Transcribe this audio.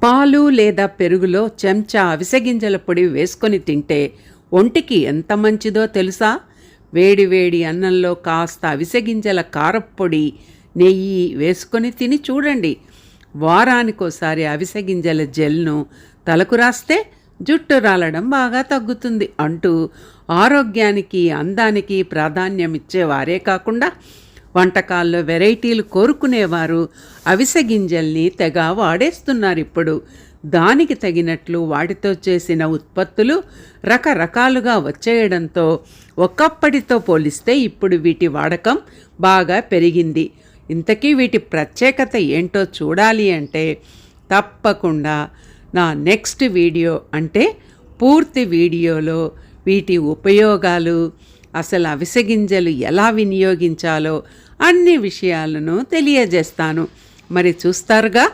పాలు లేదా పెరుగులో చెంచా అవిసె గింజల పొడి వేసుకొని తింటే ఒంటికి ఎంత మంచిదో తెలుసా? వేడి వేడి అన్నంలో కాస్త అవిసె గింజల కారప్పొడి, నెయ్యి వేసుకొని తిని చూడండి. వారానికోసారి అవిసె గింజల జెల్ను తలకు రాస్తే జుట్టు రాలడం బాగా తగ్గుతుంది అంటూ ఆరోగ్యానికి, అందానికి ప్రాధాన్యమిచ్చేవారే కాకుండా వంటకాల్లో వెరైటీలు కోరుకునేవారు అవిసె గింజల్ని తెగ వాడేస్తున్నారు ఇప్పుడు. దానికి తగినట్లు వాటితో చేసిన ఉత్పత్తులు రకరకాలుగా వచ్చేయడంతో ఒకప్పటితో పోలిస్తే ఇప్పుడు వీటి వాడకం బాగా పెరిగింది. ఇంతకీ వీటి ప్రత్యేకత ఏంటో చూడాలి అంటే తప్పకుండా నా నెక్స్ట్ వీడియో, అంటే పూర్తి వీడియోలో వీటి ఉపయోగాలు, అసలు అవిసె గింజలు ఎలా వినియోగించాలో అన్ని విషయాలను తెలియజేస్తాను. మరి చూస్తారుగా.